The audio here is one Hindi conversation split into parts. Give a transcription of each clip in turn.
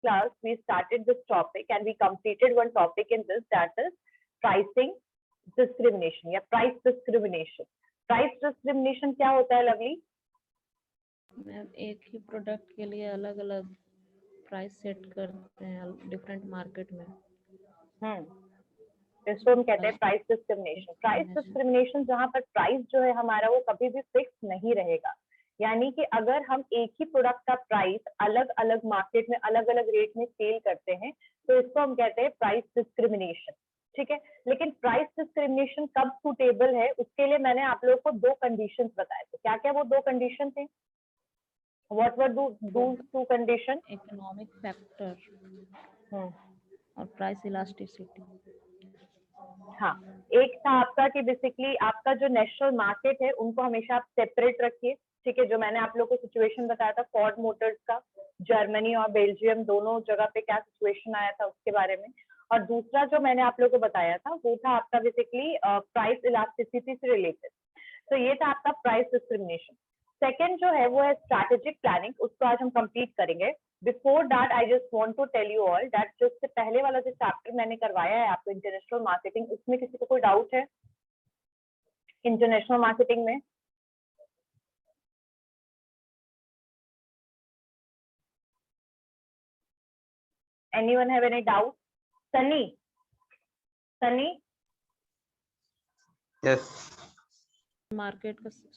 class we started this topic and we completed one topic in this, that is pricing discrimination या price discrimination. Price discrimination क्या होता है लवली? मैम एक ही प्रोडक्ट के लिए अलग अलग प्राइस सेट करते हैं डिफरेंट मार्केट में. इसको हम कहते हैं प्राइस डिस्क्रिमिनेशन. प्राइस डिस्क्रिमिनेशन जहां पर प्राइस जो है हमारा वो कभी भी फिक्स नहीं रहेगा, यानी कि अगर हम एक ही प्रोडक्ट का प्राइस अलग अलग मार्केट में अलग अलग रेट में सेल करते हैं तो इसको हम कहते हैं प्राइस डिस्क्रिमिनेशन. ठीक है, लेकिन प्राइस डिस्क्रिमिनेशन कब सुटेबल है उसके लिए मैंने आप लोगों को दो कंडीशंस बताए थे. क्या क्या वो दो कंडीशन थे? What were those two condition? Economic factor और प्राइस इलास्टिसिटी. हाँ, एक था आपका कि बेसिकली आपका जो नेशनल मार्केट है उनको हमेशा आप सेपरेट रखिए. ठीक है, जो मैंने आप लोगों को सिचुएशन बताया था फोर्ड मोटर्स का, जर्मनी और बेल्जियम दोनों जगह पे क्या सिचुएशन आया था उसके बारे में. और दूसरा जो मैंने आप लोगों को बताया था वो था आपका बेसिकली प्राइस इलास्टिसिटी से रिलेटेड. तो ये था आपका प्राइस डिस्क्रिमिनेशन. सेकेंड जो है वो है स्ट्रैटेजिक प्लानिंग, उसको आज हम कंप्लीट करेंगे. Before that I just want to tell you all that जो इससे पहले वाला जो चैप्टर मैंने करवाया है आपको इंटरनेशनल मार्केटिंग, उसमें किसी को कोई डाउट है इंटरनेशनल मार्केटिंग में? Anyone have any doubt? Sunny? Sunny? Yes. Market का स्मॉल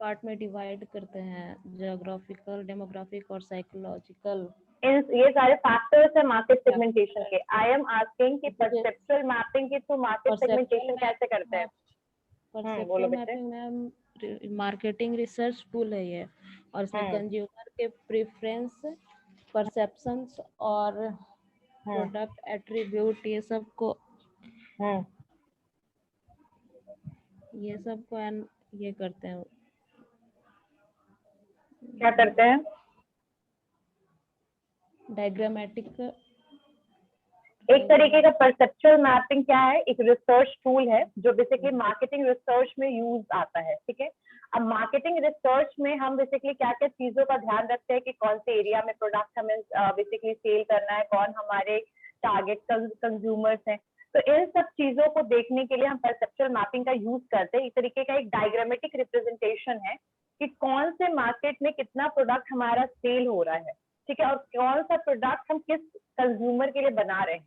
पार्ट में डिवाइड करते हैं, जियोग्राफिकल, डेमोग्राफिक और साइकोलॉजिकल. ये सारे फैक्टर्स है मार्केट सेगमेंटेशन के. आई एम आस्किंग कि परसेप्चुअल मैपिंग के थ्रू मार्केट सेगमेंटेशन कैसे करते हैं? Perceptual mapping ma'am marketing research tool है ये, और इसमें कंज्यूमर के प्रेफरेंस, परसेप्शंस और प्रोडक्ट एट्रीब्यूट ये सब को ये करते हैं. क्या करते हैं? डायग्रामेटिक. एक तरीके का परसेप्चुअल मैपिंग क्या है, एक रिसर्च टूल है जो बेसिकली मार्केटिंग रिसर्च में यूज आता है. ठीक है, अब मार्केटिंग रिसर्च में हम बेसिकली क्या क्या चीजों का ध्यान रखते हैं कि कौन से एरिया में प्रोडक्ट हमें बेसिकली सेल करना है, कौन हमारे टारगेट कंज्यूमर्स हैं. तो इन सब चीजों को देखने के लिए हम परसेप्चुअल मैपिंग का यूज करते हैं. एक तरीके का एक डायग्रामेटिक रिप्रेजेंटेशन है कि कौन से मार्केट में कितना प्रोडक्ट हमारा सेल हो रहा है. ठीक है, और कौन सा प्रोडक्ट हम किस कंज्यूमर के लिए बना रहे हैं.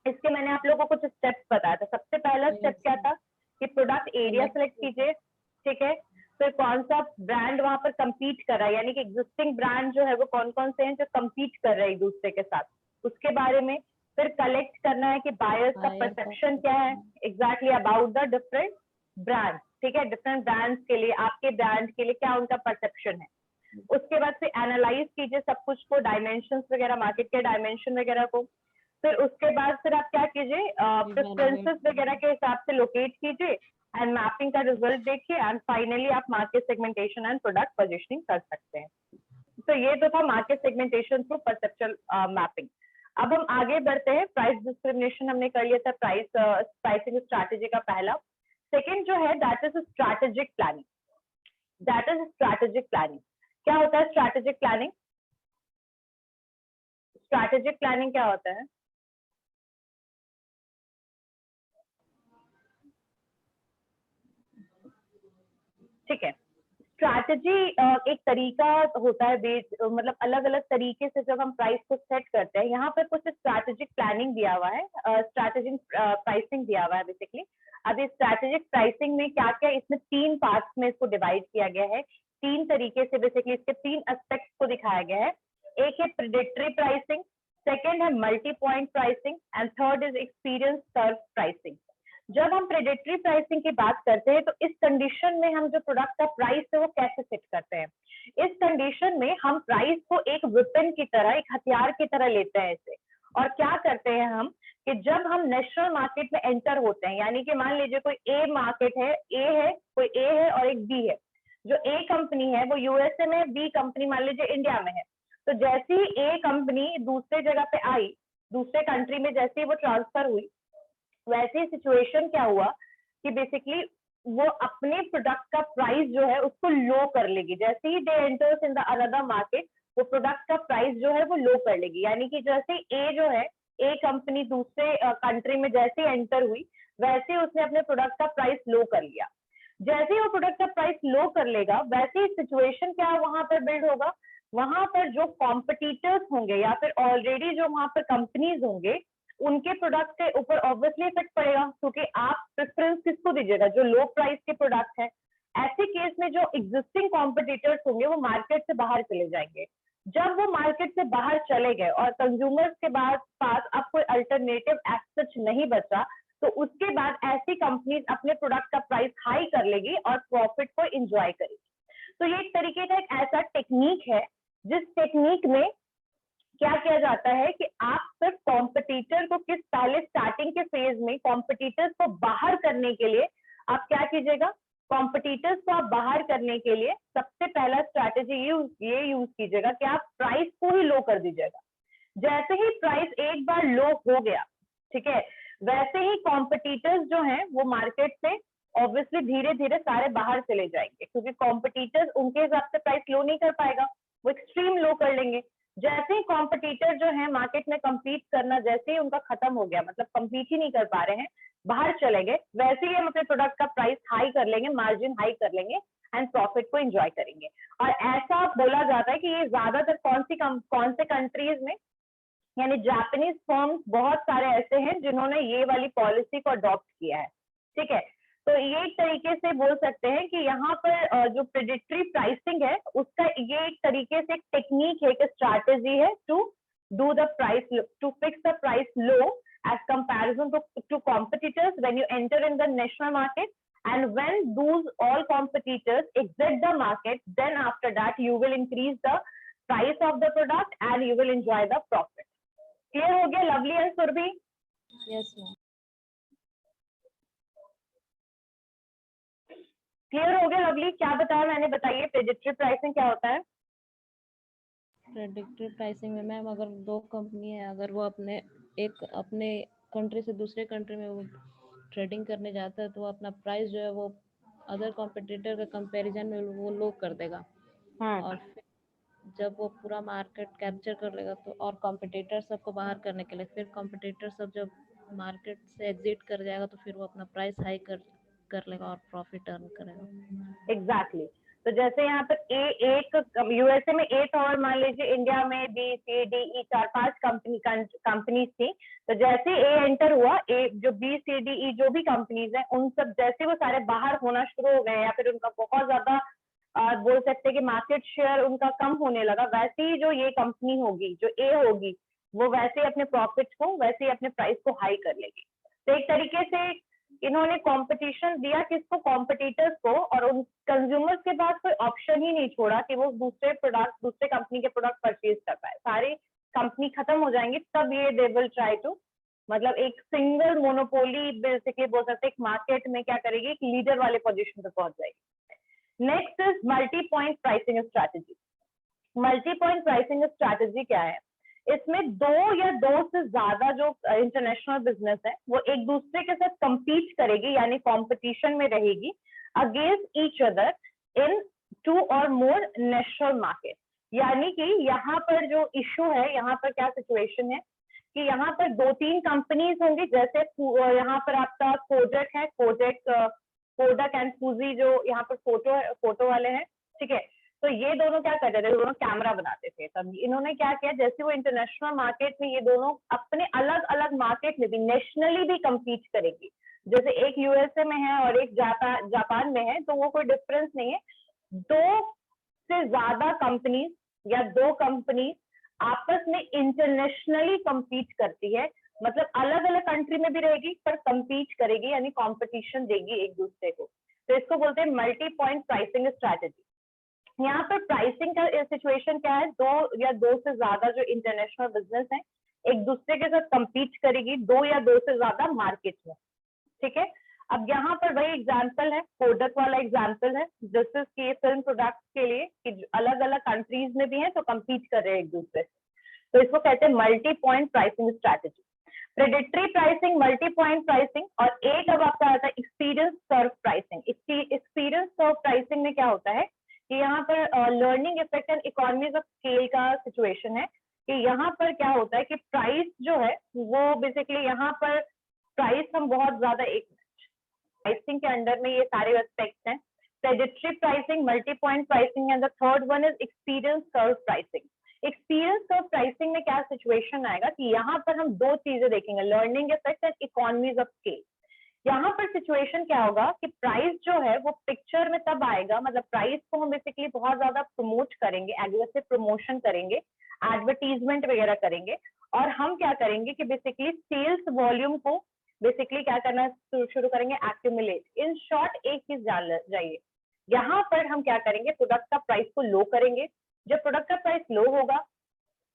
इसके मैंने आप लोगों को कुछ स्टेप्स बताया था. सबसे पहला स्टेप क्या था कि प्रोडक्ट एरिया सेलेक्ट कीजिए. ठीक है, फिर कौन सा ब्रांड वहां पर compete कर रहा है, यानी कि एग्जिस्टिंग ब्रांड जो है वो कौन कौन से हैं जो compete कर रहे हैं एक दूसरे के साथ, उसके बारे में. फिर कलेक्ट करना है कि बायर्स का परसेप्शन क्या है exactly about the different brand. ठीक है, डिफरेंट ब्रांड्स के लिए, आपके ब्रांड के लिए क्या उनका परसेप्शन है. उसके बाद फिर एनालाइज कीजिए सब कुछ को, डायमेंशंस वगैरह, मार्केट के डायमेंशन वगैरह को. फिर उसके बाद फिर आप क्या कीजिए, प्रेफरेंसेस वगैरह के हिसाब से लोकेट कीजिए एंड मैपिंग का रिजल्ट देखिए एंड फाइनली आप market segmentation and product positioning कर सकते हैं. तो ये तो था market segmentation through perceptual mapping. अब हम आगे बढ़ते हैं. प्राइस डिस्क्रिमिनेशन हमने कर लिया था, प्राइसिंग स्ट्रैटेजी का पहला. सेकेंड जो है that is strategic planning. That is strategic planning. क्या होता है स्ट्रैटेजिक प्लानिंग? स्ट्रैटेजिक प्लानिंग क्या होता है? ठीक है, स्ट्रैटेजी एक तरीका होता है, मतलब अलग अलग तरीके से जब हम प्राइस को सेट करते हैं. यहाँ पर कुछ स्ट्रैटेजिक प्लानिंग दिया हुआ है, स्ट्रैटेजिक प्राइसिंग दिया हुआ है बेसिकली. अब इस स्ट्रैटेजिक प्राइसिंग में क्या क्या, इसमें 3 पार्ट्स में इसको डिवाइड किया गया है. 3 तरीके से बेसिकली इसके 3 एस्पेक्ट्स को दिखाया गया है. एक है प्रेडिक्टरी प्राइसिंग, सेकेंड है multi point pricing and third is experience curve pricing. जब हम प्रेडेटरी प्राइसिंग की बात करते हैं तो इस कंडीशन में हम जो प्रोडक्ट का प्राइस है वो कैसे सेट करते हैं. इस कंडीशन में हम प्राइस को एक वेपन की तरह, एक हथियार की तरह लेते हैं इसे. और क्या करते हैं हम कि जब हम नेशनल मार्केट में एंटर होते हैं, यानी कि मान लीजिए कोई ए मार्केट है, कोई ए है और एक बी है. जो ए कंपनी है वो यूएसए में, बी कंपनी मान लीजिए इंडिया में है. तो जैसे ही ए कंपनी दूसरे जगह पे आई, दूसरे कंट्री में जैसे ही वो ट्रांसफर हुई, वैसे सिचुएशन क्या हुआ कि बेसिकली वो अपने प्रोडक्ट का प्राइस जो है उसको लो कर लेगी. जैसे ही they enters in the another market, वो प्रोडक्ट का प्राइस जो है वो लो कर लेगी। यानी कि जैसे ए जो है, ए कंपनी दूसरे कंट्री में जैसे एंटर हुई, वैसे ही उसने अपने प्रोडक्ट का प्राइस लो कर लिया। जैसे ही वो प्रोडक्ट का प्राइस लो कर लेगा, वैसे ही सिचुएशन क्या वहां पर बिल्ड होगा, वहां पर जो कॉम्पिटिटर्स होंगे या फिर ऑलरेडी जो वहां पर कंपनीज होंगे, उनके प्रोडक्ट के ऊपर ऑब्वियसली इफेक्ट पड़ेगा, क्योंकि आप प्रेफरेंस किसको दीजिएगा, जो लो प्राइस के प्रोडक्ट है। ऐसे केस में जो एग्जिस्टिंग कॉम्पिटिटर्स होंगे वो मार्केट से बाहर चले जाएंगे। जब वो मार्केट से बाहर चले गए और कंज्यूमर्स के पास अब कोई अल्टरनेटिव एज सच नहीं बचा, तो उसके बाद ऐसी कंपनीज अपने प्रोडक्ट का प्राइस हाई कर लेगी और प्रॉफिट को एंजॉय करेगी। तो ये एक तरीके का एक ऐसा टेक्निक है जिस टेक्निक में क्या किया जाता है कि आप सिर्फ कॉम्पिटिटर को पहले स्टार्टिंग के फेज में कॉम्पिटिटर्स को बाहर करने के लिए आप क्या कीजिएगा, कॉम्पिटिटर्स को आप बाहर करने के लिए सबसे पहला स्ट्रैटेजी ये यूज कीजिएगा कि आप प्राइस को ही लो कर दीजिएगा। जैसे ही प्राइस एक बार लो हो गया, ठीक है, वैसे ही कॉम्पिटिटर्स जो हैं वो मार्केट से ऑब्वियसली धीरे धीरे सारे बाहर चले जाएंगे, क्योंकि कॉम्पिटिटर्स उनके हिसाब से प्राइस लो नहीं कर पाएगा, वो एक्सट्रीम लो कर लेंगे। जैसे ही कॉम्पिटिटर जो है मार्केट में compete करना जैसे ही उनका खत्म हो गया, मतलब compete ही नहीं कर पा रहे हैं, बाहर चले गए, वैसे ही हम अपने प्रोडक्ट का प्राइस हाई कर लेंगे, मार्जिन हाई कर लेंगे एंड प्रॉफिट को एंजॉय करेंगे। और ऐसा बोला जाता है कि ये ज्यादातर कौन से कंट्रीज में, यानी जापानीज फर्म्स बहुत सारे ऐसे हैं जिन्होंने ये वाली पॉलिसी को अडॉप्ट किया है, ठीक है। तो ये एक तरीके से बोल सकते हैं कि यहाँ पर जो प्रेडिक्टरी प्राइसिंग है उसका ये एक तरीके से एक टेक्निक है, एक स्ट्रैटेजी है to do the price, to fix the price low as comparison to competitors when you enter in the national market, and when those all competitors exit the market, then after that you will increase the price of the product and you will enjoy the profit. Clear हो गया Lovely and Surabhi? Yes ma'am. Clear हो गया लवली? क्या बताया मैंने, बताइए प्रेडिक्टरी प्राइसिंग क्या होता है? प्रेडिक्टिव प्राइसिंग में मैम अगर दो कंपनी है, अगर वो अपने कंट्री से दूसरे कंट्री में वो ट्रेडिंग करने जाता है तो वो अपना प्राइस जो है वो अदर कॉम्पिटिटर के कंपैरिजन में वो लो कर देगा। और फिर जब वो पूरा मार्केट कैप्चर कर लेगा तो और कॉम्पिटिटर सबको बाहर करने के लिए, फिर कॉम्पिटिटर सब जब मार्केट से एग्जिट कर जाएगा तो फिर वो अपना प्राइस हाई कर लेगा और प्रॉफिट अर्न करेगा। एग्जैक्टली। तो जैसे यहाँ पर एक यूएसए में ए था और मान लीजिए इंडिया में B C D E 4-5 companies थी। तो जैसे ए एंटर हुआ, ए जो बी सी डी ई जो भी कंपनीज हैं उन सब जैसे वो सारे बाहर होना शुरू हो गए या फिर उनका बहुत ज्यादा बोल सकते हैं कि मार्केट शेयर उनका कम होने लगा, वैसे ही जो ये कंपनी होगी, जो ए होगी, वो वैसे ही अपने प्रॉफिट को, वैसे ही अपने प्राइस को हाई कर लेगी। तो एक तरीके से इन्होंने कंपटीशन दिया किसको, कॉम्पिटिटर्स को, और उन कंज्यूमर्स के पास कोई ऑप्शन ही नहीं छोड़ा कि वो दूसरे कंपनी के प्रोडक्ट परचेज कर पाए। सारी कंपनी खत्म हो जाएंगी तब ये दे विल ट्राई टू, मतलब एक सिंगल मोनोपोली बेसिकली बोल सकते हैं, एक मार्केट में क्या करेगी, एक लीडर वाले पोजीशन पे पहुंच जाएगी। Next is multi point pricing strategy. Multi point pricing strategy क्या है? इसमें दो या दो से ज्यादा जो इंटरनेशनल बिजनेस है वो एक दूसरे के साथ compete करेगी, यानी कंपटीशन में रहेगी अगेंस्ट ईच अदर इन 2 और मोर नेशनल मार्केट। यानी कि यहाँ पर जो इशू है, यहाँ पर क्या सिचुएशन है कि यहाँ पर 2-3 कंपनीज होंगी, जैसे यहाँ पर आपका कोडक है, कोडक एंड फूजी जो यहाँ पर फोटो वाले हैं, ठीक है। तो ये दोनों क्या करते थे, दोनों कैमरा बनाते थे। तब इन्होंने क्या किया, जैसे वो इंटरनेशनल मार्केट में ये दोनों अपने अलग अलग मार्केट में भी नेशनली भी compete करेगी, जैसे एक यूएसए में है और एक जापान में है, तो वो कोई डिफरेंस नहीं है। 2 से ज्यादा कंपनीज या 2 कंपनी आपस में इंटरनेशनली compete करती है, मतलब अलग अलग कंट्री में भी रहेगी पर compete करेगी, यानी कंपटीशन देगी एक दूसरे को। तो इसको बोलते हैं मल्टी पॉइंट प्राइसिंग स्ट्रैटेजी। यहाँ पर प्राइसिंग का सिचुएशन क्या है, 2 या 2 से ज्यादा जो इंटरनेशनल बिजनेस है एक दूसरे के साथ compete करेगी 2 या 2 से ज्यादा मार्केट में, ठीक है। अब यहाँ पर वही एग्जांपल है, कोडक वाला एग्जांपल है, जैसे कि फिल्म प्रोडक्ट्स के लिए कि अलग अलग कंट्रीज में भी है तो compete कर रहे हैं एक दूसरे से, तो इसको कहते हैं multi point pricing strategy. Predatory pricing, multi point pricing, और एक अब आपका आता है experience curve pricing. Experience curve pricing में क्या होता है कि यहाँ पर learning effect and economies of scale का सिचुएशन है कि यहाँ पर क्या होता है कि प्राइस जो है वो बेसिकली यहाँ पर प्राइस हम बहुत ज्यादा एक प्राइसिंग के अंडर में ये सारे एस्पेक्ट्स हैं, predatory pricing, multi point pricing and the third one is experience curve pricing. Experience curve pricing में क्या सिचुएशन आएगा कि यहाँ पर हम दो चीजें देखेंगे, learning effect and economies of scale. यहाँ पर सिचुएशन क्या होगा कि प्राइस जो है वो पिक्चर में तब आएगा, मतलब प्राइस को हम बेसिकली बहुत ज्यादा प्रमोट करेंगे, एग्रेसिव प्रमोशन करेंगे, एडवर्टीजमेंट वगैरह करेंगे, और हम क्या करेंगे कि बेसिकली सेल्स वॉल्यूम को बेसिकली क्या करना शुरू करेंगे, एक्यूमुलेट। इन शॉर्ट एक चीज जान जाइए, यहाँ पर हम क्या करेंगे, प्रोडक्ट का प्राइस को लो करेंगे। जब प्रोडक्ट का प्राइस लो होगा,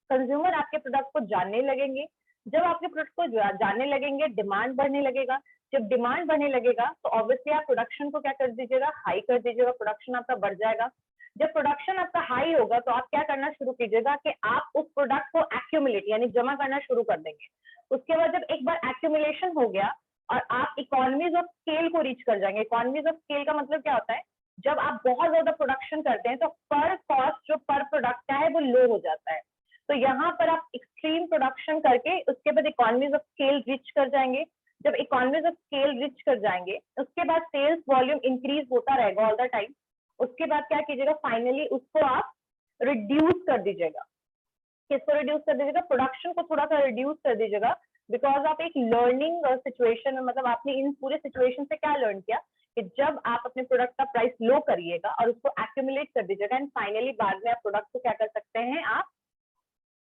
कंज्यूमर आपके प्रोडक्ट को जानने लगेंगे। जब आपके प्रोडक्ट को जानने लगेंगे, डिमांड बढ़ने लगेगा। जब डिमांड बढ़ने लगेगा तो ऑब्वियसली आप प्रोडक्शन को क्या कर दीजिएगा, हाई कर दीजिएगा, प्रोडक्शन आपका बढ़ जाएगा। जब प्रोडक्शन आपका हाई होगा तो आप क्या करना शुरू कीजिएगा कि आप उस प्रोडक्ट को एक्यूमुलेट यानी जमा करना शुरू कर देंगे। उसके बाद जब एक बार एक्यूमुलेशन हो गया और आप इकोनॉमीज ऑफ स्केल को रीच कर जाएंगे। इकोनॉमीज ऑफ स्केल का मतलब क्या होता है, जब आप बहुत ज्यादा प्रोडक्शन करते हैं तो पर कॉस्ट जो पर प्रोडक्ट का है वो लो हो जाता है। तो यहाँ पर आप एक्सट्रीम प्रोडक्शन करके उसके बाद इकोनॉमीज ऑफ स्केल रीच कर जाएंगे। जब इकोनॉमीज ऑफ स्केल रीच कर जाएंगे उसके बाद सेल्स वॉल्यूम इंक्रीज होता रहेगा ऑल द टाइम। उसके बाद क्या कीजिएगा, फाइनली उसको आप रिड्यूस कर दीजिएगा। किसको रिड्यूस कर दीजिएगा, प्रोडक्शन को थोड़ा सा रिड्यूस कर दीजिएगा, बिकॉज आप एक लर्निंग सिचुएशन में, मतलब आपने इन पूरे सिचुएशन से क्या लर्न किया कि जब आप अपने प्रोडक्ट का प्राइस लो करिएगा और उसको एक्यूमुलेट कर दीजिएगा एंड फाइनली बाद में आप प्रोडक्ट को क्या कर सकते हैं, आप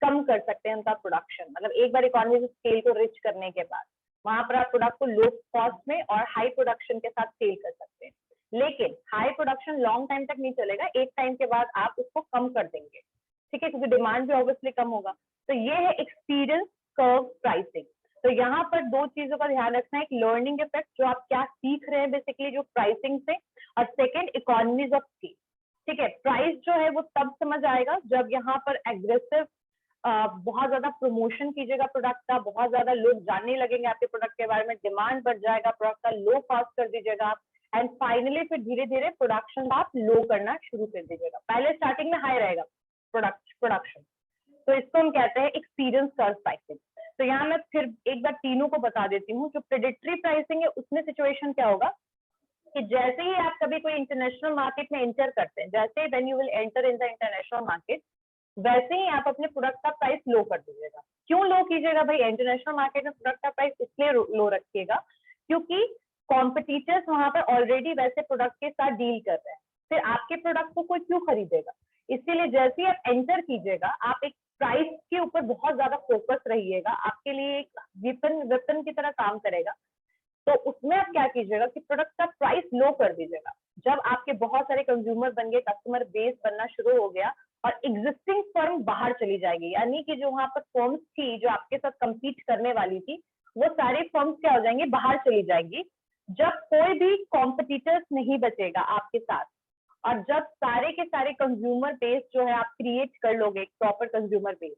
कम कर सकते हैं उनका प्रोडक्शन। मतलब एक बार इकोनॉमी स्केल को रिच करने के बाद वहां पर आप प्रोडक्ट को लो कॉस्ट में और हाई प्रोडक्शन के साथ सेल कर सकते हैं। लेकिन हाई प्रोडक्शन लॉन्ग टाइम तक नहीं चलेगा, एक टाइम के बाद आप उसको कम कर देंगे, ठीक है, क्योंकि डिमांड भी ऑब्वियसली कम होगा। तो ये है एक्सपीरियंस कर्व प्राइसिंग। तो यहाँ पर दो चीजों का ध्यान रखना है, एक लर्निंग इफेक्ट जो आप क्या सीख रहे हैं बेसिकली जो प्राइसिंग से, और सेकेंड इकोनॉमीज ऑफ स्केल। ठीक है, प्राइस जो है वो तब समझ आएगा जब यहाँ पर एग्रेसिव बहुत ज्यादा प्रमोशन कीजिएगा प्रोडक्ट का, बहुत ज्यादा लोग जानने लगेंगे आपके प्रोडक्ट के बारे में, डिमांड बढ़ जाएगा, प्रोडक्ट का लो कॉस्ट कर दीजिएगा आप, एंड फाइनली फिर धीरे धीरे प्रोडक्शन आप लो करना शुरू कर दीजिएगा। पहले स्टार्टिंग में हाई रहेगा प्रोडक्शन, तो इसको हम कहते हैं एक्सपीरियंस कर्व प्राइसिंग। तो यहाँ मैं फिर एक बार तीनों को बता देती हूँ। जो प्रेडिक्टरी प्राइसिंग है उसमें सिचुएशन क्या होगा कि जैसे ही आप कभी कोई इंटरनेशनल मार्केट में एंटर करते हैं, जैसे when you will enter in the international market, वैसे ही आप अपने प्रोडक्ट का प्राइस लो कर दीजिएगा। क्यों लो कीजिएगा भाई, इंटरनेशनल मार्केट में प्रोडक्ट का प्राइस इसलिए लो रखिएगा क्योंकि कॉम्पिटिटर्स वहां पर ऑलरेडी वैसे प्रोडक्ट के साथ डील कर रहे हैं, फिर आपके प्रोडक्ट को कोई क्यों खरीदेगा। इसीलिए जैसे ही आप एंटर कीजिएगा आप एक प्राइस के ऊपर बहुत ज्यादा फोकस रहिएगा, आपके लिए एक वेपन की तरह काम करेगा। तो उसमें आप क्या कीजिएगा कि प्रोडक्ट का प्राइस लो कर दीजिएगा। जब आपके बहुत सारे कंज्यूमर बन गए, कस्टमर बेस बनना शुरू हो गया और एग्जिस्टिंग फर्म बाहर चली जाएगी, यानी कि जो वहां पर फर्म्स थी जो आपके साथ compete करने वाली थी, वो सारे फर्म्स क्या हो जाएंगे, बाहर चली जाएंगी। जब कोई भी कॉम्पिटिटर्स नहीं बचेगा आपके साथ, और जब सारे के सारे कंज्यूमर बेस जो है आप क्रिएट कर लोगे, एक प्रॉपर कंज्यूमर बेस,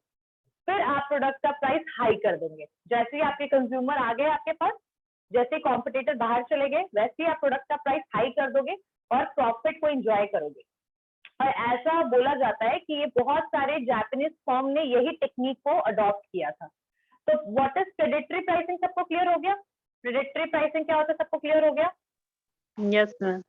फिर आप प्रोडक्ट का प्राइस हाई कर देंगे। जैसे ही आपके कंज्यूमर आ गए आपके पास, जैसे कॉम्पिटिटर बाहर चले गए, वैसे ही आप प्रोडक्ट का प्राइस हाई कर दोगे और प्रॉफिट को एंजॉय करोगे। और ऐसा बोला जाता है कि ये बहुत सारे जापानीज फर्म ने यही टेक्निक को अडॉप्ट किया था। तो व्हाट इज प्रेडिक्टरी प्राइसिंग, सबको क्लियर हो गया? प्रेडिक्टरी प्राइसिंग क्या होता है, सबको क्लियर हो गया? Yes ma'am.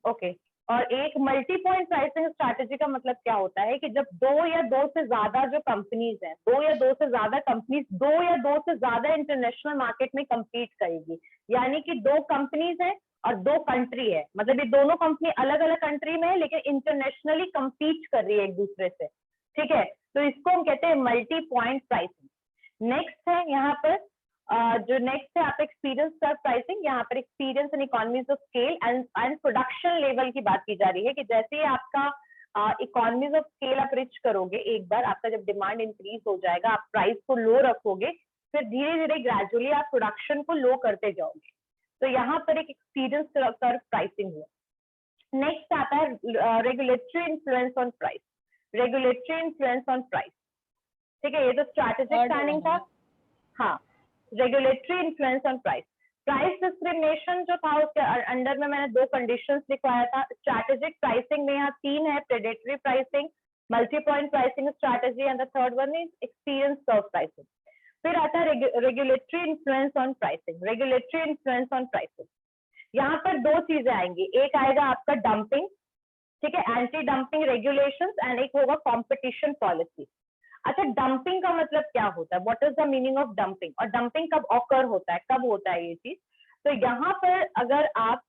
ओके। और एक मल्टी पॉइंट प्राइसिंग स्ट्रैटेजी का मतलब क्या होता है कि जब दो या दो से ज्यादा जो कंपनीज हैं, दो या दो से ज्यादा कंपनीज दो या दो से ज्यादा इंटरनेशनल मार्केट में compete करेगी, यानी कि दो कंपनीज हैं और दो कंट्री है, मतलब ये दोनों कंपनी अलग अलग कंट्री में है लेकिन इंटरनेशनली compete कर रही है एक दूसरे से, ठीक है, तो इसको हम कहते हैं मल्टी पॉइंट प्राइसिंग। नेक्स्ट है यहाँ पर जो नेक्स्ट है आप एक्सपीरियंस कर्व प्राइसिंग। यहाँ पर experience and economies of scale and production level की बात की जा रही है कि जैसे ही आपका इकोनॉमीज ऑफ स्केल आप रिच करोगे, एक बार आपका जब डिमांड इंक्रीज हो जाएगा, आप प्राइस को लो रखोगे, फिर धीरे धीरे ग्रेजुअली आप प्रोडक्शन को लो करते जाओगे। तो यहाँ पर एक एक्सपीरियंस कर्व प्राइसिंग हुआ। नेक्स्ट आता है regulatory influence on price. Regulatory influence on price, ठीक है, ये तो स्ट्रैटेजिक प्लानिंग था। हाँ, regulatory influence on price. Price discrimination जो था उसके अंडर में मैंने 2 कंडीशंस लिखवाया था। स्ट्रैटेजिक प्राइसिंग में यहाँ 3 है, predatory pricing, multi point pricing strategy and the third one is experience curve pricing. फिर आता है regulatory influence on pricing. Regulatory influence on pricing, यहाँ पर 2 चीजें आएंगी, एक आएगा आपका डंपिंग, ठीक है, एंटी डंपिंग रेगुलेशंस, एंड एक होगा कंपटीशन पॉलिसी। अच्छा, डंपिंग का मतलब क्या होता है, what is the meaning of dumping, और डंपिंग कब ऑकर होता है, कब होता है ये चीज। तो यहाँ पर अगर आप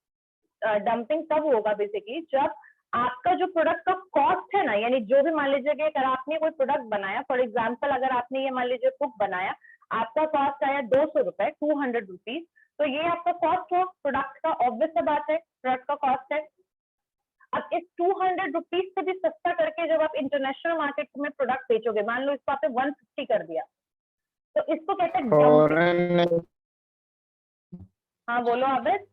डंपिंग तब होगा बेसिकली जब आपका जो प्रोडक्ट का कॉस्ट है ना, यानी जो भी मान लीजिए कि अगर आपने कोई प्रोडक्ट बनाया, फॉर एग्जांपल अगर आपने ये मान लीजिए कुक बनाया, आपका कॉस्ट आया 200 रुपए, 200 रुपीज, तो ये आपका कॉस्ट हो प्रोडक्ट का, ऑब्वियस सा बात है, प्रोडक्ट का कॉस्ट है। अब इस 200 रुपीज से भी सस्ता करके जब आप इंटरनेशनल मार्केट में प्रोडक्ट बेचोगे, मान लो इसको आपने 150 कर दिया, तो इसको कहते हैं डंपिंग। हाँ बोलो आबिद।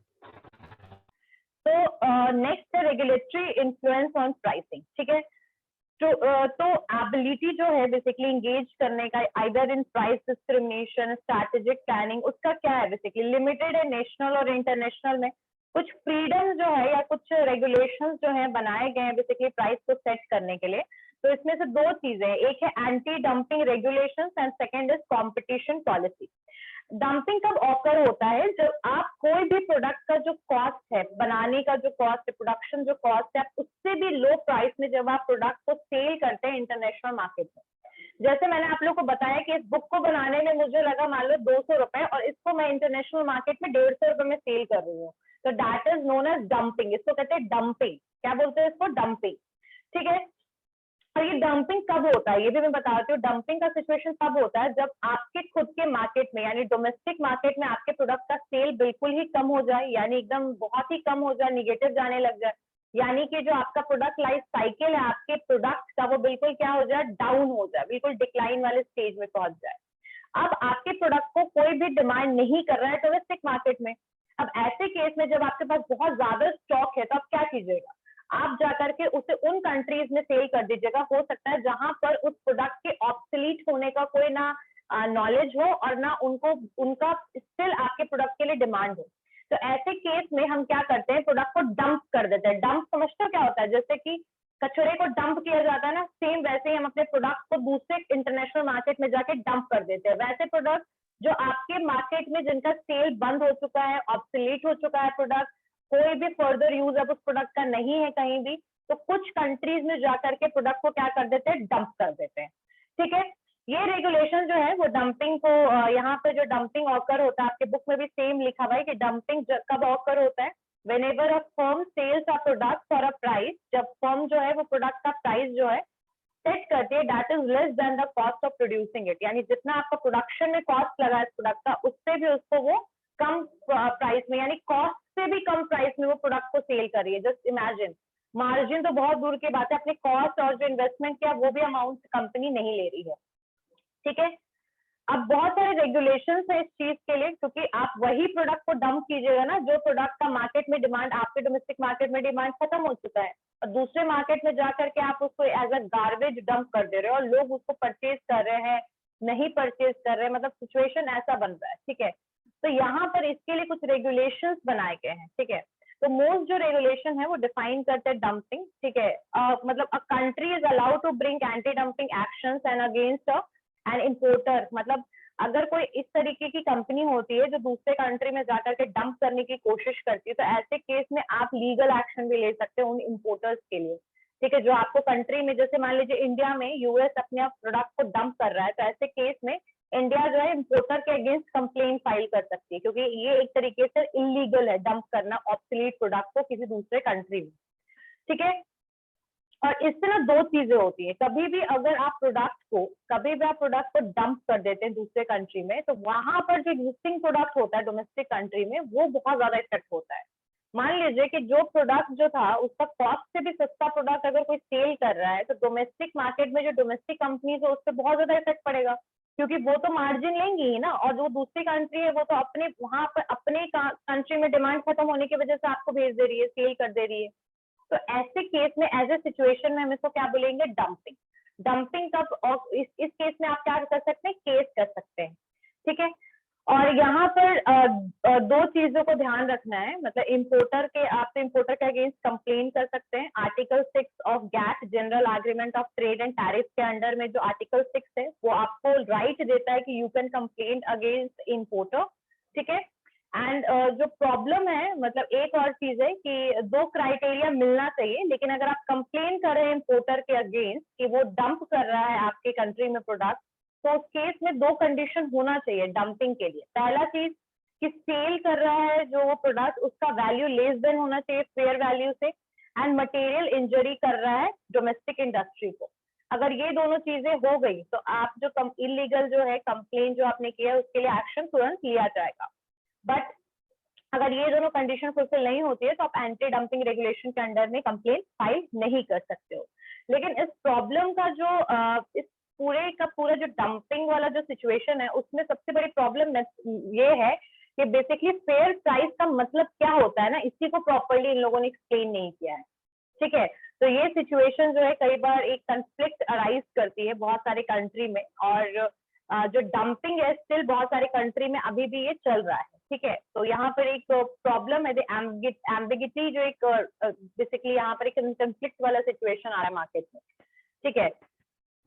तो नेक्स्ट है रेगुलेटरी इन्फ्लुएंस ऑन प्राइसिंग, ठीक है। तो एबिलिटी जो है बेसिकली इंगेज करने का either in price discrimination, strategic planning, उसका क्या है बेसिकली, लिमिटेड है नेशनल और इंटरनेशनल में। कुछ फ्रीडम जो है या कुछ रेगुलेशंस जो है बनाए गए हैं बेसिकली प्राइस को सेट करने के लिए। तो इसमें से 2 चीजें, एक है anti dumping regulations and second is competition policy. Dumping कब ऑकर होता है, जब आप कोई भी प्रोडक्ट का जो कॉस्ट है, बनाने का जो कॉस्ट है, प्रोडक्शन जो कॉस्ट है, उससे भी लो प्राइस में जब आप प्रोडक्ट को सेल करते हैं इंटरनेशनल मार्केट में। जैसे मैंने आप लोग को बताया कि इस बुक को बनाने में मुझे लगा मान लो 200 रुपए, और इसको मैं इंटरनेशनल मार्केट में 150 रुपए में सेल कर रही हूँ, तो that is known as dumping. इसको कहते हैं डंपिंग। क्या बोलते हैं इसको, डंपिंग, ठीक है। और ये डंपिंग कब होता है ये भी मैं बताती हूँ। डंपिंग का सिचुएशन तब होता है जब आपके खुद के मार्केट में, यानी डोमेस्टिक मार्केट में आपके प्रोडक्ट का सेल बिल्कुल ही कम हो जाए, यानी एकदम बहुत ही कम हो जाए, निगेटिव जाने लग जाए, यानी कि जो आपका प्रोडक्ट लाइफ साइकिल है आपके प्रोडक्ट का, वो बिल्कुल क्या हो जाए, डाउन हो जाए, बिल्कुल डिक्लाइन वाले स्टेज में पहुंच जाए। अब आपके प्रोडक्ट को कोई भी डिमांड नहीं कर रहा है डोमेस्टिक मार्केट में। अब ऐसे केस में जब आपके पास बहुत ज्यादा स्टॉक है, तो आप क्या कीजिएगा, आप जाकर के उसे उन कंट्रीज में सेल कर दीजिएगा। हो सकता है जहां पर उस प्रोडक्ट के ऑब्सोलीट होने का कोई ना नॉलेज हो और ना उनका स्टिल आपके प्रोडक्ट के लिए डिमांड हो। तो ऐसे केस में हम क्या करते हैं, प्रोडक्ट को डंप कर देते हैं। डंप समझते हो क्या होता है, जैसे कि कचरे को डंप किया जाता है ना, सेम वैसे ही हम अपने प्रोडक्ट को दूसरे इंटरनेशनल मार्केट में जाके डंप कर देते हैं। वैसे प्रोडक्ट जो आपके मार्केट में जिनका सेल बंद हो चुका है, ऑब्सोलीट हो चुका है प्रोडक्ट, कोई भी फर्दर यूज अब उस प्रोडक्ट का नहीं है कहीं भी, तो कुछ कंट्रीज में जाकर के प्रोडक्ट को क्या कर देते हैं, डंप कर देते हैं, ठीक है। ये रेगुलेशन जो है वो डंपिंग को, यहाँ पे जो डंपिंग ऑकर होता है, आपके बुक में भी सेम लिखा हुआ है कि डंपिंग कब ऑकर होता है, whenever a firm sells a product for a price, जब फर्म जो है वो प्रोडक्ट का प्राइस जो है सेट करती है, that is less than the cost of producing it, यानी जितना आपका प्रोडक्शन में कॉस्ट लगा है इस प्रोडक्ट का, उससे भी उसको वो कम प्राइस में, यानी कॉस्ट से भी कम प्राइस में वो प्रोडक्ट को सेल कर रही है। जस्ट इमेजिन, मार्जिन तो बहुत दूर की बात है, अपने कॉस्ट और जो इन्वेस्टमेंट किया वो भी अमाउंट कंपनी नहीं ले रही है, ठीक है। अब बहुत सारे रेगुलेशंस है इस चीज के लिए, क्योंकि आप वही प्रोडक्ट को डंप कीजिएगा ना जो प्रोडक्ट का मार्केट में डिमांड, आपके डोमेस्टिक मार्केट में डिमांड खत्म हो चुका है, और दूसरे मार्केट में जाकर के आप उसको एज अ गार्बेज डंप कर दे रहे हो, और लोग उसको परचेज कर रहे हैं, नहीं परचेज कर रहे, मतलब सिचुएशन ऐसा बन रहा है, ठीक है। तो यहाँ पर इसके लिए कुछ रेगुलेशंस बनाए गए हैं, ठीक है। तो मोस्ट जो रेगुलेशन है वो डिफाइन करते हैं डंपिंग, ठीक है। मतलब a country is allowed to bring anti dumping actions and against and importer, मतलब अगर कोई इस तरीके की कंपनी होती है जो दूसरे कंट्री में जाकर के डंप करने की कोशिश करती है, तो ऐसे केस में आप लीगल एक्शन भी ले सकते हैं उन इम्पोर्टर्स के लिए, ठीक है। जो आपको कंट्री में, जैसे मान लीजिए इंडिया में यूएस अपने प्रोडक्ट को डंप कर रहा है, तो ऐसे केस में इंडिया जो है इम्पोर्टर के अगेंस्ट कंप्लेन फाइल कर सकती है, क्योंकि ये एक तरीके से इलीगल है डंप करना ऑब्सोलीट प्रोडक्ट को किसी दूसरे कंट्री में, ठीक है। और इससे ना 2 चीजें होती है, कभी भी आप प्रोडक्ट को डंप कर देते हैं दूसरे कंट्री में, तो वहां पर जो एग्जिस्टिंग प्रोडक्ट होता है डोमेस्टिक कंट्री में, वो बहुत ज्यादा इफेक्ट होता है। मान लीजिए कि जो प्रोडक्ट जो था उसका कॉस्ट से भी सस्ता प्रोडक्ट अगर कोई सेल कर रहा है, तो डोमेस्टिक मार्केट में जो डोमेस्टिक कंपनीज है उस पर बहुत ज्यादा इफेक्ट पड़ेगा, क्योंकि वो तो मार्जिन लेंगी ही ना, और जो दूसरी कंट्री है वो तो अपने वहां पर अपने कंट्री में डिमांड खत्म होने की वजह से आपको भेज दे रही है, सेल कर दे रही है। तो ऐसे केस में, एज ए सिचुएशन में हम इसको क्या बोलेंगे, डंपिंग। डंपिंग कब, और इस केस में आप क्या कर सकते हैं, केस कर सकते हैं, ठीक है। और यहाँ पर दो चीजों को ध्यान रखना है, मतलब इंपोर्टर के, आप इंपोर्टर के अगेंस्ट कंप्लेन कर सकते हैं। Article 6 of GATT, general agreement of trade and tariff के अंडर में जो आर्टिकल 6 है वो आपको राइट देता है कि you can complain against importer, ठीक है। एंड जो प्रॉब्लम है, मतलब एक और चीज है कि दो क्राइटेरिया मिलना चाहिए, लेकिन अगर आप कंप्लेन कर रहे हैं इंपोर्टर के अगेंस्ट कि वो डंप कर रहा है आपके कंट्री में प्रोडक्ट, तो उस केस में दो कंडीशन होना चाहिए डंपिंग के लिए। पहला चीज कि सेल कर रहा है जो वो प्रोडक्ट, उसका वैल्यू लेस देन होना चाहिए फेयर वैल्यू से, एंड मटेरियल इंजरी कर रहा है डोमेस्टिक इंडस्ट्री को। अगर ये दोनों चीजें हो गई तो आप जो इलीगल जो है कंप्लेन जो आपने किया है उसके लिए एक्शन तुरंत लिया जाएगा। बट अगर ये दोनों कंडीशन फुलफिल नहीं होती है तो आप एंटी डंपिंग रेगुलेशन के अंडर में कंप्लेन फाइल नहीं कर सकते हो। लेकिन इस प्रॉब्लम का जो इस पूरे का पूरा जो डंपिंग वाला जो सिचुएशन है उसमें सबसे बड़ी प्रॉब्लम ये है कि बेसिकली फेयर प्राइस का मतलब क्या होता है ना, इसी को प्रॉपरली इन लोगों ने एक्सप्लेन नहीं किया है, ठीक है। तो ये सिचुएशन जो है कई बार एक कंफ्लिक्ट अराइज करती है बहुत सारे कंट्री में, और जो डंपिंग है स्टिल बहुत सारे कंट्री में अभी भी ये चल रहा है, ठीक है। तो यहाँ पर एक प्रॉब्लम है, एम्बिगिटी जो एक बेसिकली यहाँ पर एक कंफ्लिक्ट वाला सिचुएशन आ रहा है मार्केट में, ठीक है।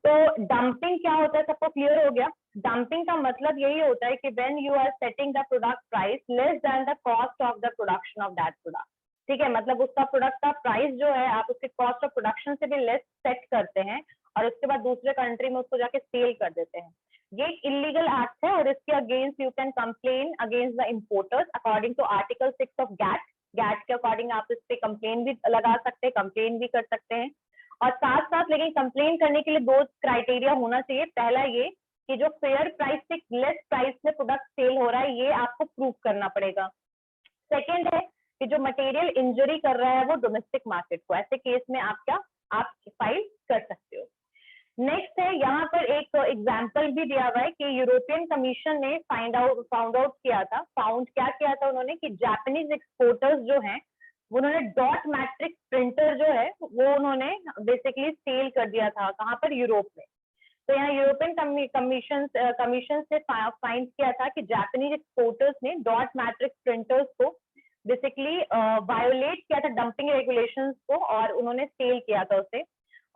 तो डंपिंग क्या होता है सबको क्लियर हो गया। डंपिंग का मतलब यही होता है कि when you are setting the product price less than the cost of the production of that product, ठीक है। मतलब उसका प्रोडक्ट का प्राइस जो है आप उसके कॉस्ट ऑफ प्रोडक्शन से भी लेस सेट करते हैं और उसके बाद दूसरे कंट्री में उसको जाके सेल कर देते हैं। ये एक इलीगल एक्ट है और इसके against you can complain against the importers according to article 6 of GATT. GATT के अकॉर्डिंग आप इस पे कंप्लेन भी लगा सकते हैं, कंप्लेन भी कर सकते हैं। और साथ साथ लेकिन कंप्लेन करने के लिए दो क्राइटेरिया होना चाहिए। पहला ये कि जो फेयर प्राइस से लेस प्राइस में प्रोडक्ट सेल हो रहा है ये आपको प्रूव करना पड़ेगा। सेकेंड है कि जो मटेरियल इंजरी कर रहा है वो डोमेस्टिक मार्केट को, ऐसे केस में आप फाइल कर सकते हो। नेक्स्ट है यहाँ पर एक एग्जाम्पल भी दिया हुआ है कि यूरोपियन कमीशन ने फाउंड आउट किया था उन्होंने कि जापानीज एक्सपोर्टर्स जो हैं उन्होंने डॉट मैट्रिक्स प्रिंटर जो है वो उन्होंने बेसिकली सेल कर दिया था, कहाँ पर, यूरोप में। तो यहाँ यूरोपियन कमीशन से फाइंड किया था कि जापानीज एक्सपोर्टर्स ने डॉट मैट्रिक्स प्रिंटर्स को बेसिकली वायोलेट किया था डंपिंग रेगुलेशंस को और उन्होंने सेल किया था उसे।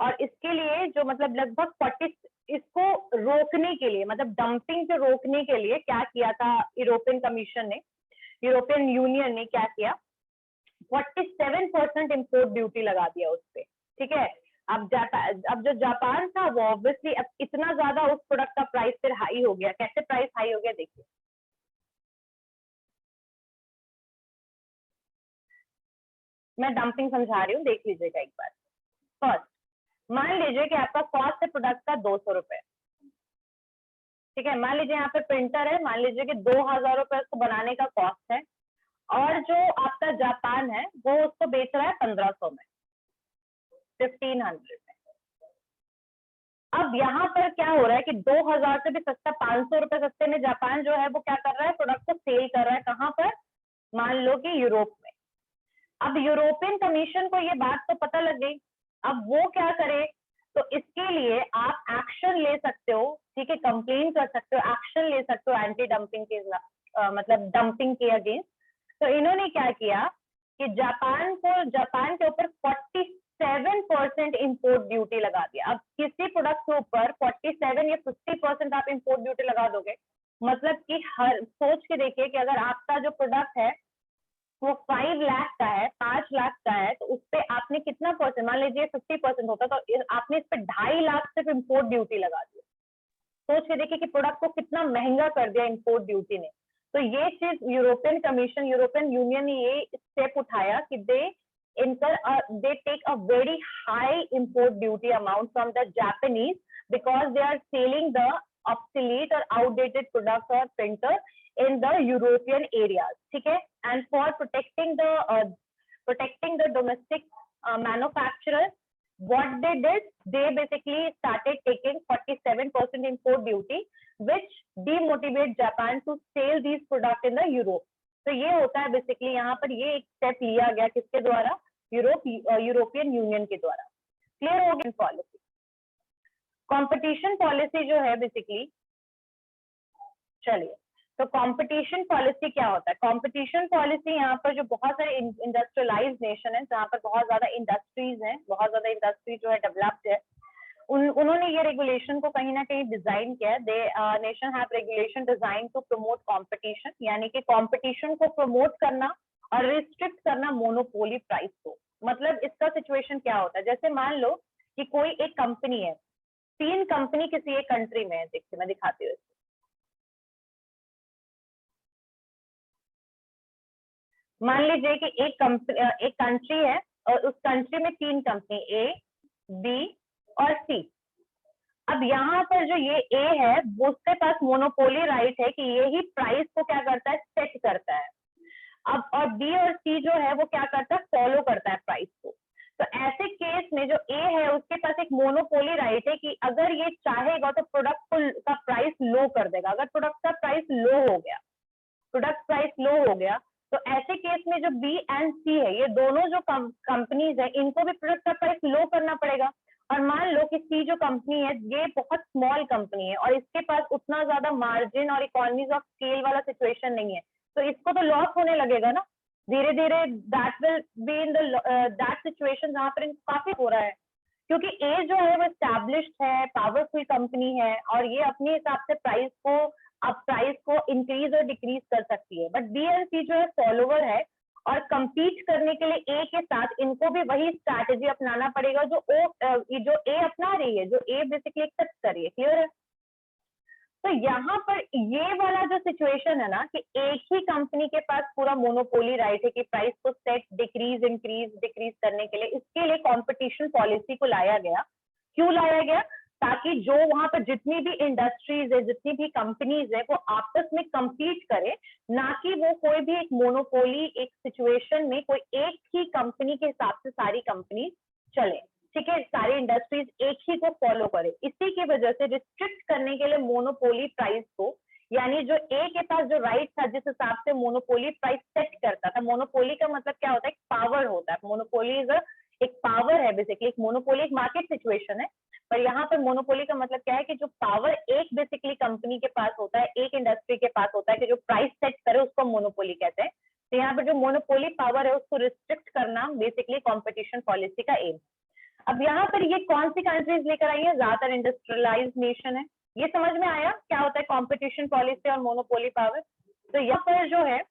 और इसके लिए जो मतलब लगभग 40 इसको रोकने के लिए, मतलब डंपिंग को रोकने के लिए क्या किया था यूरोपियन कमीशन ने, यूरोपियन यूनियन ने क्या किया, 47% इंपोर्ट ड्यूटी लगा दिया उस पे, ठीक है। अब जो जापान था वो ऑब्वियसली अब इतना ज्यादा उस प्रोडक्ट का प्राइस फिर हाई हो गया। कैसे प्राइस हाई हो गया देखिए, मैं डंपिंग समझा रही हूँ, देख लीजिएगा एक बार। फर्स्ट मान लीजिए कि आपका कॉस्ट है प्रोडक्ट का 200 रुपए, ठीक है। मान लीजिए यहाँ पे प्रिंटर है, मान लीजिए कि 2000 रुपए उसको बनाने का कॉस्ट है और जो आपका जापान है वो उसको बेच रहा है 1500 में, 1500 में। अब यहाँ पर क्या हो रहा है कि 2000 से भी सस्ता 500 रुपए सस्ते में जापान जो है वो क्या कर रहा है, प्रोडक्ट को सेल कर रहा है, कहाँ पर, मान लो कि यूरोप में। अब यूरोपियन कमीशन को ये बात तो पता लग गई, अब वो क्या करे, तो इसके लिए आप एक्शन ले सकते हो, ठीक है, कंप्लेन कर सकते हो, एक्शन ले सकते हो एंटी डंपिंग के मतलब डंपिंग के अगेंस्ट। तो इन्होंने क्या किया कि जापान के ऊपर 47% इंपोर्ट ड्यूटी लगा दिया। अब किसी प्रोडक्ट के ऊपर 47 या 50% आप इंपोर्ट ड्यूटी लगा दोगे, मतलब कि हर सोच के देखिए कि अगर आपका जो प्रोडक्ट है वो 5 लाख का है, 5 लाख का है, तो उस पर आपने कितना परसेंट, मान लीजिए 50% होता तो आपने इस पर 2.5 लाख सिर्फ इंपोर्ट ड्यूटी लगा दी। सोच के देखिए कि प्रोडक्ट को कितना महंगा कर दिया इंपोर्ट ड्यूटी ने। तो ये चीज यूरोपियन कमीशन, यूरोपियन यूनियन ने ये स्टेप उठाया कि they take a very high import duty amount from the Japanese because they are selling the obsolete or outdated products or printer in the European areas, ठीक है। And for protecting the domestic manufacturers, what they did, they basically started taking 47% import duty, which demotivate Japan to sell these products in the Europe. तो ये होता है बेसिकली यहाँ पर ये एक स्टेप लिया गया किसके द्वारा, यूरोपियन यूनियन के द्वारा। क्लियर हो गया। पॉलिसी, कंपटीशन पॉलिसी जो है बेसिकली, चलिए तो कंपटीशन पॉलिसी क्या होता है? कंपटीशन पॉलिसी यहाँ पर जो बहुत सारे इंडस्ट्रियलाइज नेशन है, जहाँ पर बहुत ज्यादा इंडस्ट्रीज हैं, बहुत ज्यादा इंडस्ट्री जो है डेवलप्ड है, उन्होंने ये रेगुलेशन को कहीं ना कहीं डिजाइन किया है। They nation have regulation design to promote competition, यानी कि कंपटीशन को प्रमोट करना और रिस्ट्रिक्ट करना मोनोपोली प्राइस को। मतलब इसका सिचुएशन क्या होता है, जैसे मान लो कि कोई एक कंपनी है, 3 कंपनी किसी एक कंट्री में है, देखिए मैं दिखाती हूँ। मान लीजिए कि एक कंट्री है और उस कंट्री में 3 कंपनी ए, बी और सी। अब यहाँ पर जो ये ए है, वो उसके पास मोनोपोली राइट है कि ये ही प्राइस को क्या करता है, सेट करता है। अब और बी और सी जो है वो क्या करता है, फॉलो करता है प्राइस को। तो ऐसे केस में जो ए है उसके पास एक मोनोपोली राइट है कि अगर ये चाहेगा तो प्रोडक्ट का प्राइस लो कर देगा। अगर प्रोडक्ट का प्राइस लो हो गया, प्रोडक्ट प्राइस लो हो गया, तो ऐसे केस में जो बी एंड सी है, ये दोनों जो कंपनीज है, इनको भी प्रोडक्ट का प्राइस लो करना पड़ेगा। और मान लो कि सी जो कंपनी है, ये बहुत स्मॉल कंपनी है और इसके पास उतना ज्यादा मार्जिन और इकोनॉमीज ऑफ स्केल वाला सिचुएशन नहीं है, तो इसको तो लॉस होने लगेगा ना धीरे धीरे। That will be in that situation जहां पर काफी हो रहा है, क्योंकि ए जो है वो एस्टैब्लिश्ड है, पावरफुल कंपनी है और ये अपने हिसाब से प्राइस को इंक्रीज और डिक्रीज कर सकती है। बट बी एंड सी जो है फॉलोवर है और compete करने के लिए ए के साथ इनको भी वही स्ट्रैटेजी अपनाना पड़ेगा जो ए अपना रही है, जो ए बेसिकली एक्सेप्ट कर रही है। क्लियर है? तो यहाँ पर ये वाला जो सिचुएशन है ना कि एक ही कंपनी के पास पूरा मोनोपोली राइट है कि प्राइस को सेट, डिक्रीज, इंक्रीज, डिक्रीज करने के लिए, इसके लिए कंपटीशन पॉलिसी को लाया गया। क्यों लाया गया? ताकि जो वहां पर जितनी भी इंडस्ट्रीज है, जितनी भी कंपनीज है, वो आपस में compete करे, ना कि वो कोई भी एक मोनोपोली एक सिचुएशन में कोई एक ही कंपनी के हिसाब से सारी कंपनी चले। ठीक है, सारी इंडस्ट्रीज एक ही को फॉलो करे। इसी की वजह से रिस्ट्रिक्ट करने के लिए मोनोपोली प्राइस को, यानी जो ए के पास जो राइट था जिस हिसाब से मोनोपोली प्राइस सेट करता था। मोनोपोली का मतलब क्या होता है? पावर होता है। मोनोपोली इज एक पावर है बेसिकली। एक मोनोपोली एक मार्केट सिचुएशन है, पर यहाँ पर मोनोपोली का मतलब क्या है कि जो पावर एक बेसिकली कंपनी के पास होता है, एक इंडस्ट्री के पास होता है कि जो प्राइस सेट करे, उसको मोनोपोली कहते हैं। तो यहाँ पर जो मोनोपोली पावर है उसको रिस्ट्रिक्ट करना बेसिकली कॉम्पिटिशन पॉलिसी का एम। अब यहाँ पर ये कौन सी कंट्रीज लेकर आई है? ज्यादातर इंडस्ट्रियलाइज नेशन है। ये समझ में आया क्या होता है कॉम्पिटिशन पॉलिसी और मोनोपोली पावर? तो यहाँ पर जो है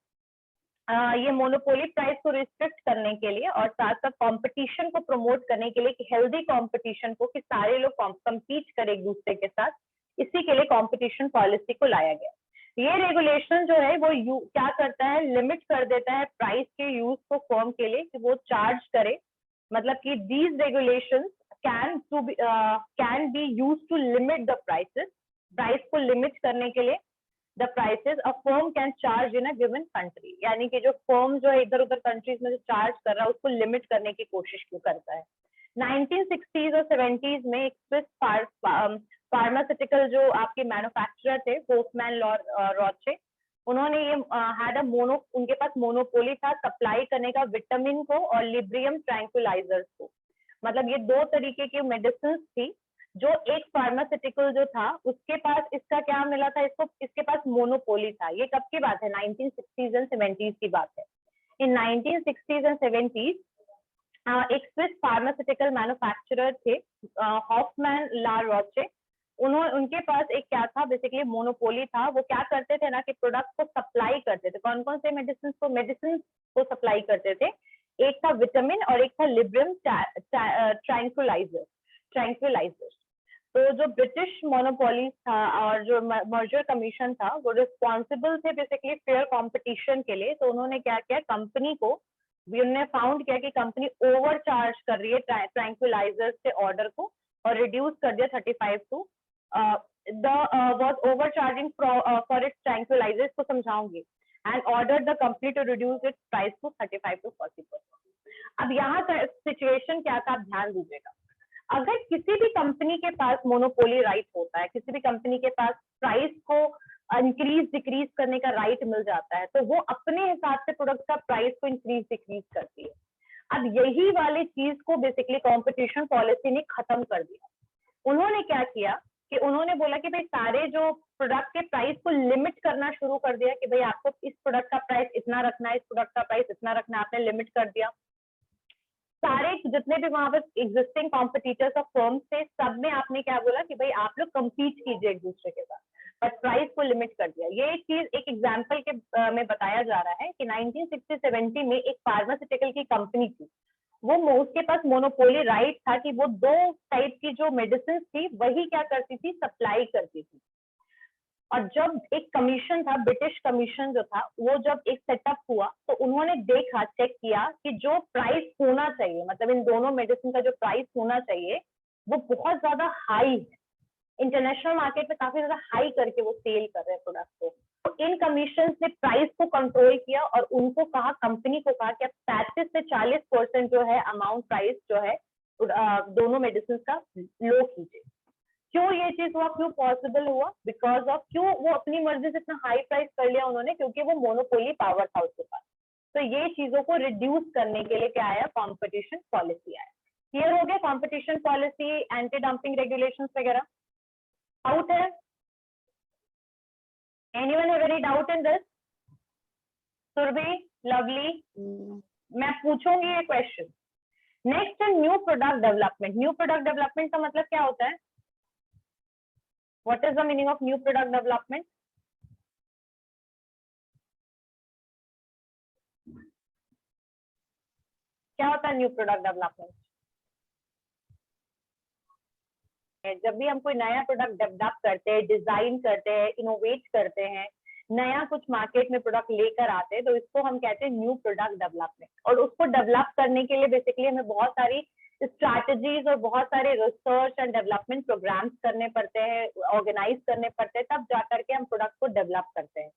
ये मोनोपोली प्राइस को रिस्ट्रिक्ट करने के लिए और साथ साथ कंपटीशन को प्रमोट करने के लिए कि हेल्दी कंपटीशन को, कि सारे लोग compete करें एक दूसरे के साथ, इसी के लिए कंपटीशन पॉलिसी को लाया गया। ये रेगुलेशन जो है वो क्या करता है, लिमिट कर देता है प्राइस के यूज को फर्म के लिए कि वो चार्ज करे। मतलब कि these regulations can be use to limit the prices, prices को लिमिट करने के लिए the prices a firm can charge in a given country, यानी कि जो फर्म जो है इधर उधर कंट्रीज में जो चार्ज कर रहा है उसको लिमिट करने की कोशिश क्यों करता है। 1960s और 70s में एक स्विस फार्मास्यूटिकल जो आपके मैन्युफैक्चरर थे, होफमैन रॉचे, उन्होंने ये हैड अ उनके पास मोनोपोली था सप्लाई करने का विटामिन को और लिब्रियम ट्रैंक्विलाइजर्स को। मतलब ये 2 तरीके की मेडिसिन थी जो एक फार्मास्यूटिकल जो था उसके पास, इसका क्या मिला था, इसके पास मोनोपोली था। ये कब की बात है? 1960s एंड 70s की बात है। इन 1960s एंड 70s एक स्विस फार्मास्यूटिकल मैन्युफैक्चरर थे, हॉफमैन ला रॉचे। उनके पास एक क्या था, बेसिकली मोनोपोली था। वो क्या करते थे ना कि प्रोडक्ट को सप्लाई करते थे। कौन कौन से मेडिसिन को सप्लाई करते थे? एक था विटामिन और एक था लिब्रियम ट्रैंक्विलाइजर। तो जो ब्रिटिश मोनोपोली था और जो मर्जर कमीशन था वो रिस्पॉन्सिबल थे बेसिकली फेयर कंपटीशन के लिए। तो उन्होंने क्या किया, कंपनी को उन्होंने फाउंड किया कि कंपनी ओवर चार्ज कर रही है ट्रैंक्विलाइजर्स से ऑर्डर को, और रिड्यूस कर दिया 35 to was overcharging for its tranquilizers को समझाऊंगी, and ordered the company to reduce its price to 35 to 40%। अब यहाँ सिचुएशन क्या था, आप ध्यान दीजिएगा। अगर किसी भी कंपनी के पास मोनोपोली राइट होता है, किसी भी कंपनी के पास प्राइस को इंक्रीज डिक्रीज करने का राइट मिल जाता है, तो वो अपने हिसाब से प्रोडक्ट का प्राइस को इंक्रीज डिक्रीज करती है। अब यही वाली चीज को बेसिकली कंपटीशन पॉलिसी ने खत्म कर दिया। उन्होंने क्या किया कि उन्होंने बोला कि भाई सारे जो प्रोडक्ट के प्राइस को लिमिट करना शुरू कर दिया कि भाई आपको इस प्रोडक्ट का प्राइस इतना रखना है, इस प्रोडक्ट का प्राइस इतना रखना है, आपने लिमिट कर दिया। सारे जितने भी वहां पर एग्जिस्टिंग कॉम्पिटिटर्स ऑफ फर्म्स थे, सब में आपने क्या बोला कि भाई आप लोग कम्पीट कीजिए एक दूसरे के साथ, बट प्राइस को लिमिट कर दिया। ये चीज एक एग्जाम्पल के में बताया जा रहा है कि 1960-70 में एक फार्मास्यूटिकल की कंपनी थी, वो उसके पास मोनोपोली राइट था कि वो 2 टाइप की जो मेडिसिन थी वही क्या करती थी, सप्लाई करती थी। और जब एक कमीशन था, ब्रिटिश कमीशन जो था, वो जब एक सेटअप हुआ तो उन्होंने देखा, चेक किया कि जो प्राइस होना चाहिए, मतलब इन दोनों मेडिसिन का जो प्राइस होना चाहिए वो बहुत ज्यादा हाई है। इंटरनेशनल मार्केट में काफी ज्यादा हाई करके वो सेल कर रहे हैं प्रोडक्ट को। तो इन कमीशन ने प्राइस को कंट्रोल किया और उनको कहा, कंपनी को कहा कि आप 35 से 40% जो है अमाउंट प्राइस जो है दोनों मेडिसिन का लो कीजिए। क्यों ये चीज हुआ, क्यों पॉसिबल हुआ? बिकॉज ऑफ क्यों वो अपनी मर्जी से इतना हाई प्राइस कर लिया उन्होंने, क्योंकि वो मोनोपोली पावर था उसके पास। तो ये चीजों को रिड्यूस करने के लिए क्या आया, कॉम्पिटिशन पॉलिसी आया। क्लियर हो गया? Competition policy, anti dumping regulations वगैरह आउट है? Anyone have any doubt in this? Surabhi, Lovely, मैं पूछूंगी ये क्वेश्चन। नेक्स्ट है new product development. New product development का मतलब क्या होता है? What is the meaning of new product development? क्या होता है न्यू प्रोडक्ट डेवलपमेंट? जब भी हम कोई नया प्रोडक्ट डेवलप करते हैं, डिजाइन करते हैं, इनोवेट करते हैं, नया कुछ मार्केट में प्रोडक्ट लेकर आते हैं, तो इसको हम कहते हैं न्यू प्रोडक्ट डेवलपमेंट। और उसको डेवलप करने के लिए बेसिकली हमें बहुत सारी स्ट्रैटेजीज और बहुत सारे रिसर्च एंड डेवलपमेंट प्रोग्राम्स करने पड़ते हैं, ऑर्गेनाइज करने पड़ते हैं, तब जाकर के हम प्रोडक्ट को डेवलप करते हैं।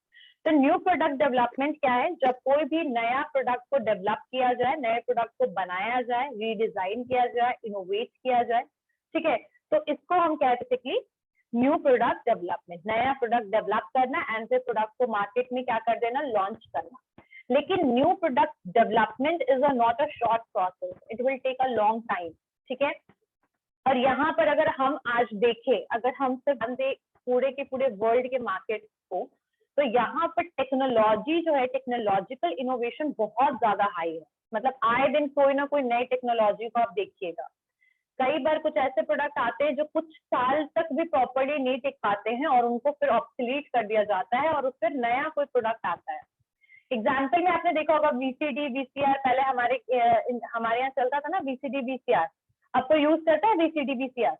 तो न्यू प्रोडक्ट डेवलपमेंट क्या है? जब कोई भी नया प्रोडक्ट को डेवलप किया जाए, नए प्रोडक्ट को बनाया जाए, रीडिजाइन किया जाए, इनोवेट किया जाए, ठीक है, तो इसको हम कहते हैं कि न्यू प्रोडक्ट डेवलपमेंट। नया प्रोडक्ट डेवलप करना एंड फिर प्रोडक्ट को मार्केट में क्या कर देना, लॉन्च करना। लेकिन new product development is not a short process, it will take a long time, ठीक है। और यहाँ पर अगर हम आज देखें, अगर हम सिर्फ पूरे के पूरे वर्ल्ड के मार्केट को, तो यहाँ पर टेक्नोलॉजी जो है, टेक्नोलॉजिकल इनोवेशन बहुत ज्यादा हाई है। मतलब आए दिन कोई ना कोई नई टेक्नोलॉजी को आप देखिएगा। कई बार कुछ ऐसे प्रोडक्ट आते हैं जो कुछ साल तक भी प्रॉपर्ली नहीं टिक पाते हैं और उनको फिर ऑब्सोलीट कर दिया जाता है और फिर नया कोई प्रोडक्ट आता है। एग्जाम्पल में आपने देखा होगा वीसीडी, वीसीआर। पहले हमारे यहाँ चलता था ना वीसीडी, वीसीआर। अब तो यूज करता है वीसीडी, वीसीआर।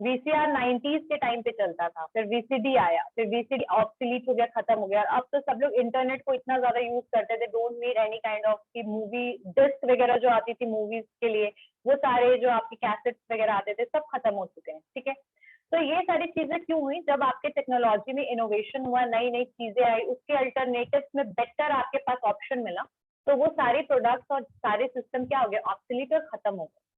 वीसीआर 90s के टाइम पे चलता था, फिर वीसीडी आया, फिर वीसीडी ऑब्सोलीट हो गया, खत्म हो गया। अब तो सब लोग इंटरनेट को इतना ज्यादा यूज करते थे, don't need any kind of की मूवी डिस्क वगैरह जो आती थी मूवीज के लिए, वो सारे जो आपके कैसेट्स वगैरह आते थे सब खत्म हो चुके हैं, ठीक है। तो ये सारी चीजें क्यों हुई? जब आपके टेक्नोलॉजी में इनोवेशन हुआ, नई नई चीजें आई, उसके अल्टरनेटिव में बेटर आपके पास ऑप्शन मिला, तो वो सारे प्रोडक्ट्स और सारे सिस्टम क्या हो गए, ऑब्सोलीट और खत्म हो गए।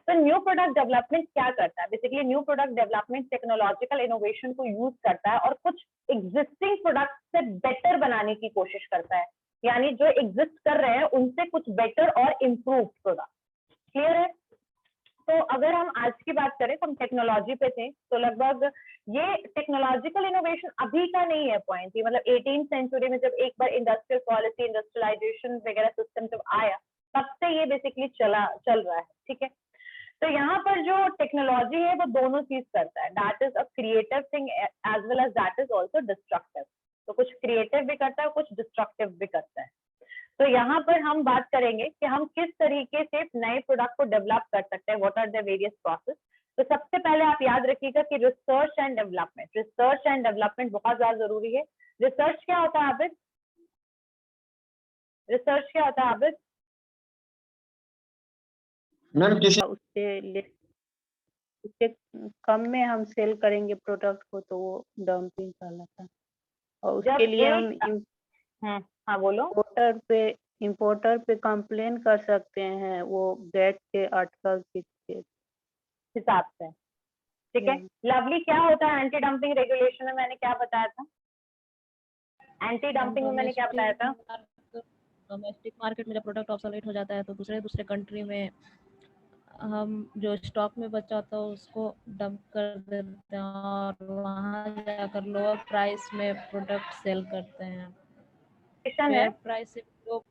तो न्यू प्रोडक्ट डेवलपमेंट क्या करता है? Basically new product development technological innovation को यूज करता है और कुछ एग्जिस्टिंग प्रोडक्ट से बेटर बनाने की कोशिश करता है, यानी जो एग्जिस्ट कर रहे हैं उनसे कुछ बेटर और इम्प्रूव प्रोडक्ट। क्लियर है? तो अगर हम आज की बात करें तो हम टेक्नोलॉजी पे थे, तो लगभग ये टेक्नोलॉजिकल इनोवेशन अभी का नहीं है पॉइंट, ये मतलब 18th सेंचुरी में जब एक बार इंडस्ट्रियल पॉलिसी, इंडस्ट्रियलाइजेशन वगैरह सिस्टम जब आया, तब से ये बेसिकली चल रहा है, ठीक है। तो यहाँ पर जो टेक्नोलॉजी है वो दोनों चीज करता है, that is a creative thing as well as that is also destructive. तो कुछ क्रिएटिव भी करता है, कुछ डिस्ट्रक्टिव भी करता है। तो यहाँ पर हम बात करेंगे कि हम किस तरीके से नए प्रोडक्ट को डेवलप कर सकते हैं, what are the various process. तो सबसे पहले आप याद रखिएगा कि रिसर्च एंड डेवलपमेंट बहुत ज्यादा जरूरी है। रिसर्च क्या होता है आबिद? रिसर्च क्या होता है आबिद? मैम उससे कम में हम सेल करेंगे प्रोडक्ट को तो वो डंपिंग कहलाता है। और उसके लिए हम हाँ बोलो। इंपोर्टर पे कंप्लेन कर सकते हैं, वो गेट के आर्टिकल के हिसाब से, ठीक है। लवली, क्या होता है एंटी डंपिंग रेगुलेशन में? मैंने क्या बताया था एंटी डंपिंग में? मैंने क्या बताया था? डोमेस्टिक मार्केट में जब प्रोडक्ट ऑब्सोलेट हो जाता है तो दूसरे कंट्री में हम जो स्टॉक में बचा होता है उसको डंप कर देते हैं और वहां जाकर लोअर प्राइस में प्रोडक्ट सेल करते हैं। फेयर प्राइस से लोग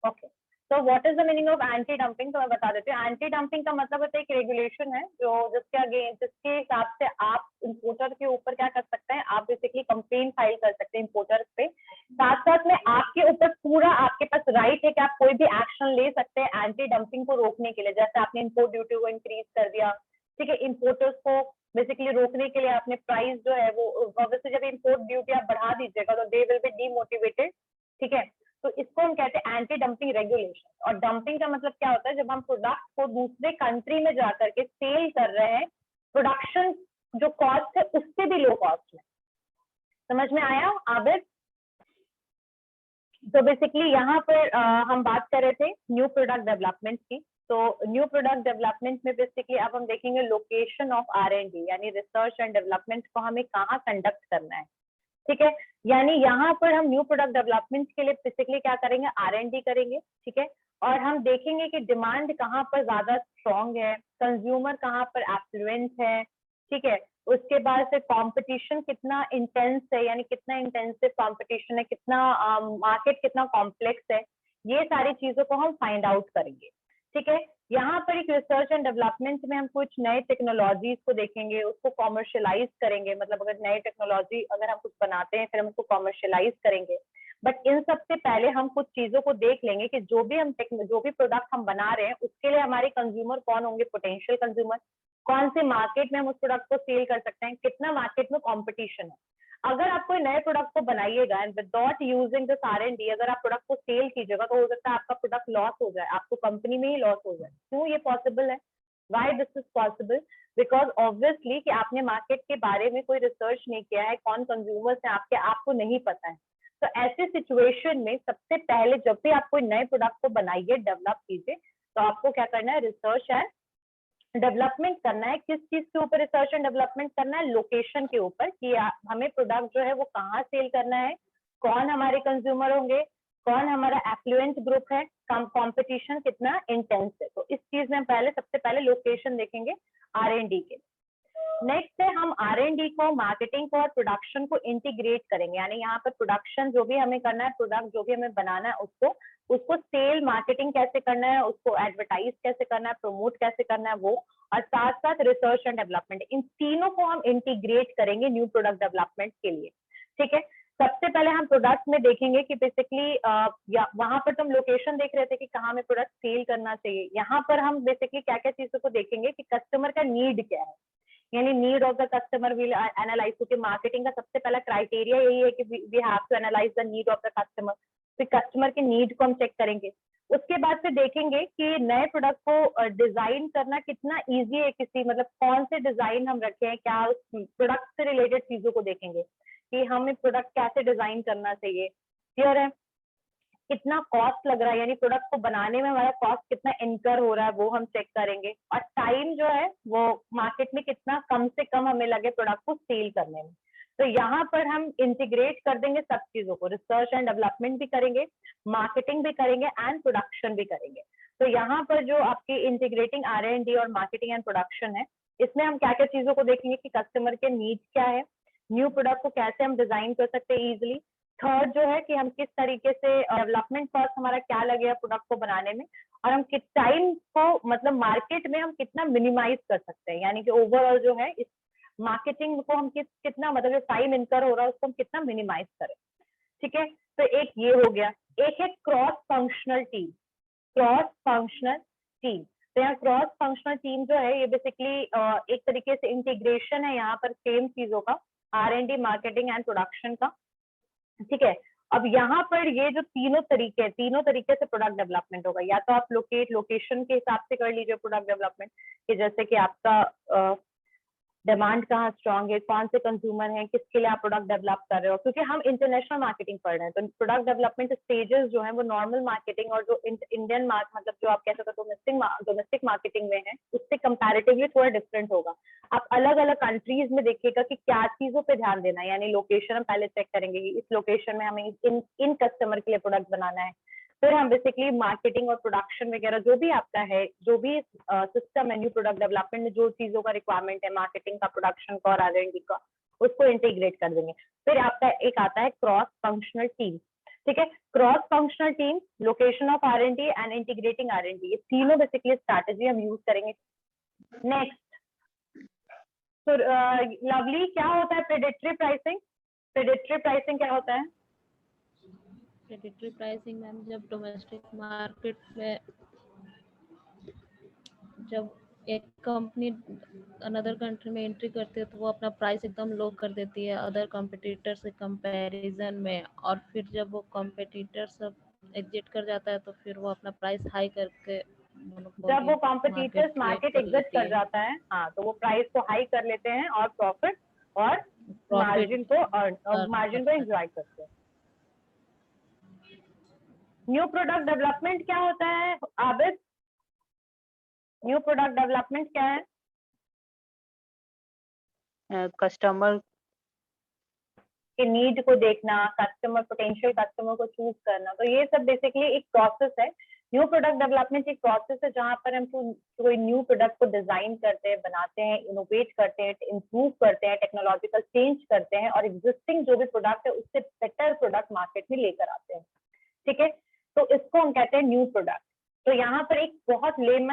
ओके, तो what is the meaning of anti dumping? तो मैं बता देती हूँ। एंटी डंपिंग का मतलब होता है एक रेगुलेशन है जो जिसके हिसाब से आप इंपोर्टर के ऊपर क्या कर सकते हैं, आप बेसिकली कंप्लेन फाइल कर सकते हैं इंपोर्टर पे। साथ साथ में आपके ऊपर पूरा आपके पास राइट है कि आप कोई भी एक्शन ले सकते हैं एंटी डंपिंग को रोकने के लिए। जैसे आपने इंपोर्ट ड्यूटी को इंक्रीज कर दिया, ठीक है, इंपोर्टर्स को बेसिकली रोकने के लिए आपने प्राइस जो है वो, ऑब्वियसली जब इंपोर्ट ड्यूटी आप बढ़ा दीजिएगा तो दे विल बी डीमोटिवेटेड, ठीक है। तो इसको हम कहते हैं एंटी डंपिंग रेगुलेशन। और डंपिंग का मतलब क्या होता है, जब हम प्रोडक्ट को दूसरे कंट्री में जाकर के सेल कर रहे हैं, प्रोडक्शन जो कॉस्ट है उससे भी लो कॉस्ट में। समझ में आया आबिद? तो बेसिकली यहाँ पर हम बात कर रहे थे न्यू प्रोडक्ट डेवलपमेंट की। तो न्यू प्रोडक्ट डेवलपमेंट में बेसिकली अब हम देखेंगे लोकेशन ऑफ R&D, यानी रिसर्च एंड डेवलपमेंट को हमें कहाँ कंडक्ट करना है, ठीक है। यानी यहाँ पर हम न्यू प्रोडक्ट डेवलपमेंट के लिए बेसिकली क्या करेंगे, R&D करेंगे, ठीक है। और हम देखेंगे कि डिमांड कहाँ पर ज्यादा स्ट्रॉन्ग है, कंज्यूमर कहाँ पर एफ्लुएंट है, ठीक है। उसके बाद से कंपटीशन कितना इंटेंस है, यानी कितना इंटेंसिव कंपटीशन है, कितना मार्केट कितना कॉम्प्लेक्स है, ये सारी चीजों को हम फाइंड आउट करेंगे, ठीक है। यहाँ पर एक रिसर्च एंड डेवलपमेंट में हम कुछ नए टेक्नोलॉजीज को देखेंगे, उसको कॉमर्शियलाइज करेंगे। मतलब अगर नए टेक्नोलॉजी अगर हम कुछ बनाते हैं फिर हम उसको कॉमर्शियलाइज करेंगे। बट इन सबसे पहले हम कुछ चीजों को देख लेंगे कि जो भी प्रोडक्ट हम बना रहे हैं उसके लिए हमारे कंज्यूमर कौन होंगे, पोटेंशियल कंज्यूमर, कौन से मार्केट में हम उस प्रोडक्ट को सेल कर सकते हैं, कितना मार्केट में कॉम्पिटिशन है। अगर आप कोई नए प्रोडक्ट को बनाइएगा and without using this R&D, अगर आप प्रोडक्ट को सेल कीजिएगा तो हो सकता है आपका प्रोडक्ट लॉस हो जाए, आपको कंपनी में ही लॉस हो जाए। क्यों ये पॉसिबल है? Why this is possible? Because obviously कि आपने मार्केट के बारे में कोई रिसर्च नहीं किया है, कौन कंज्यूमर्स हैं आपके, आपको नहीं पता है। तो ऐसे सिचुएशन में सबसे पहले जब भी आप कोई नए प्रोडक्ट को बनाइए, डेवलप कीजिए, तो आपको क्या करना है, रिसर्च एंड डेवलपमेंट करना है। किस चीज के ऊपर रिसर्च एंड डेवलपमेंट करना है? लोकेशन के ऊपर, कि हमें प्रोडक्ट जो है वो कहाँ सेल करना है, कौन हमारे कंज्यूमर होंगे, कौन हमारा एफ्लुएंट ग्रुप है, कंपटीशन कितना इंटेंस है। तो इस चीज में पहले सबसे पहले लोकेशन देखेंगे R&D के। नेक्स्ट है हम R&D को, मार्केटिंग को और प्रोडक्शन को इंटीग्रेट करेंगे। यानी यहाँ पर प्रोडक्शन जो भी हमें करना है, प्रोडक्ट जो भी हमें बनाना है, उसको सेल मार्केटिंग कैसे करना है, उसको एडवर्टाइज कैसे करना है, प्रमोट कैसे करना है वो, और साथ साथ रिसर्च एंड डेवलपमेंट, इन तीनों को हम इंटीग्रेट करेंगे न्यू प्रोडक्ट डेवलपमेंट के लिए, ठीक है। सबसे पहले हम प्रोडक्ट में देखेंगे कि बेसिकली वहां पर तुम लोकेशन देख रहे थे कि कहाँ हमें प्रोडक्ट सेल करना चाहिए। यहाँ पर हम बेसिकली क्या क्या चीजों को देखेंगे कि कस्टमर का नीड क्या है, यानी need of the customer will analyse. क्योंकि मार्केटिंग का सबसे पहला क्राइटेरिया यही है कि we have to analyse the need of the customer. फिर कस्टमर के नीड को हम चेक करेंगे। उसके बाद से देखेंगे कि नए प्रोडक्ट को डिजाइन करना कितना इजी है, किसी मतलब कौन से डिजाइन हम रखे हैं, क्या उस प्रोडक्ट से रिलेटेड चीजों को देखेंगे कि हमें प्रोडक्ट कैसे डिजाइन करना चाहिए, क्लियर है। कितना कॉस्ट लग रहा है, यानी प्रोडक्ट को बनाने में हमारा कॉस्ट कितना इनकर हो रहा है वो हम चेक करेंगे। और टाइम जो है वो मार्केट में कितना कम से कम हमें लगे प्रोडक्ट को सेल करने में। तो यहाँ पर हम इंटीग्रेट कर देंगे सब चीजों को, रिसर्च एंड डेवलपमेंट भी करेंगे, मार्केटिंग भी करेंगे एंड प्रोडक्शन भी करेंगे। तो यहाँ पर जो आपकी इंटीग्रेटिंग R&D और मार्केटिंग एंड प्रोडक्शन है, इसमें हम क्या क्या चीजों को देखेंगे कि कस्टमर के नीड्स क्या है, न्यू प्रोडक्ट को कैसे हम डिजाइन कर सकते हैं इजिली, थर्ड जो है कि हम किस तरीके से डेवलपमेंट कॉस्ट हमारा क्या लगेगा प्रोडक्ट को बनाने में, और हम किस टाइम को मतलब मार्केट में हम कितना मिनिमाइज कर सकते हैं, यानी कि ओवरऑल जो है इस मार्केटिंग को हम कितना मतलब टाइम इनकर हो रहा है उसको हम कितना मिनिमाइज करें, ठीक है। तो एक ये हो गया। एक है cross functional team, cross functional team. तो यहाँ क्रॉस फंक्शनल टीम जो है ये बेसिकली एक तरीके से इंटीग्रेशन है यहाँ पर सेम चीजों का, R&D, मार्केटिंग एंड प्रोडक्शन का, ठीक है। अब यहाँ पर ये जो तीनों तरीके से प्रोडक्ट डेवलपमेंट होगा। या तो आप लोकेशन के हिसाब से कर लीजिए प्रोडक्ट डेवलपमेंट, कि जैसे कि आपका डिमांड कहाँ स्ट्रांग है, कौन से कंज्यूमर हैं, किसके लिए आप प्रोडक्ट डेवलप कर रहे हो। क्योंकि हम इंटरनेशनल मार्केटिंग पढ़ रहे हैं तो प्रोडक्ट डेवलपमेंट स्टेजेस जो है वो नॉर्मल मार्केटिंग और जो इंडियन मतलब जो आप कह सकते हो डोमेस्टिक मार्केटिंग में है उससे कंपैरेटिवली थोड़ा डिफरेंट होगा। आप अलग अलग कंट्रीज में देखिएगा कि क्या चीजों पे ध्यान देना है। यानी लोकेशन हम पहले चेक करेंगे कि इस लोकेशन में हमें इन कस्टमर के लिए प्रोडक्ट बनाना है, फिर हम बेसिकली मार्केटिंग और प्रोडक्शन वगैरह जो भी आपका है, जो भी सिस्टम है न्यू प्रोडक्ट डेवलपमेंट में जो चीजों का रिक्वायरमेंट है मार्केटिंग का, प्रोडक्शन का और R&D का, उसको इंटीग्रेट कर देंगे। फिर आपका एक आता है क्रॉस फंक्शनल टीम, ठीक है। Cross functional team, location of R&D and integrating R&D, ये तीनों बेसिकली स्ट्रैटेजी हम यूज करेंगे। नेक्स्ट, तो लवली क्या होता है प्रेडेटरी प्राइसिंग? प्रेडेटरी प्राइसिंग क्या होता है? प्रेडेटरी प्राइसिंग मैम जब डोमेस्टिक मार्केट में जब एक कंपनी अनदर कंट्री में एंट्री करती है तो वो अपना प्राइस एकदम लो कर देती है अदर कॉम्पिटिटर से कंपैरिजन में, और फिर जब वो कॉम्पिटिटर सब एग्जिट कर जाता है तो फिर वो अपना प्राइस हाई करके जब वो कॉम्पिटिटर्स मार्केट एग्जिट कर जाता है, हाँ, तो वो प्राइस को हाई कर लेते हैं और प्रॉफिट और मार्जिन को एंजॉय करते हैं। न्यू प्रोडक्ट डेवलपमेंट क्या होता है आबिद? न्यू प्रोडक्ट डेवलपमेंट क्या है? कस्टमर के नीड को देखना, कस्टमर, पोटेंशियल कस्टमर को चूज करना, तो ये सब बेसिकली एक प्रोसेस है। न्यू प्रोडक्ट डेवलपमेंट एक प्रोसेस है जहां पर हम कोई न्यू प्रोडक्ट को डिजाइन करते हैं, बनाते हैं, इनोवेट करते हैं, इम्प्रूव करते हैं, टेक्नोलॉजिकल चेंज करते हैं और एग्जिस्टिंग जो भी प्रोडक्ट है उससे बेटर प्रोडक्ट मार्केट में लेकर आते हैं, ठीक है। तो इसको हम कहते हैं न्यू प्रोडक्ट। तो यहाँ पर एक बहुत लेमन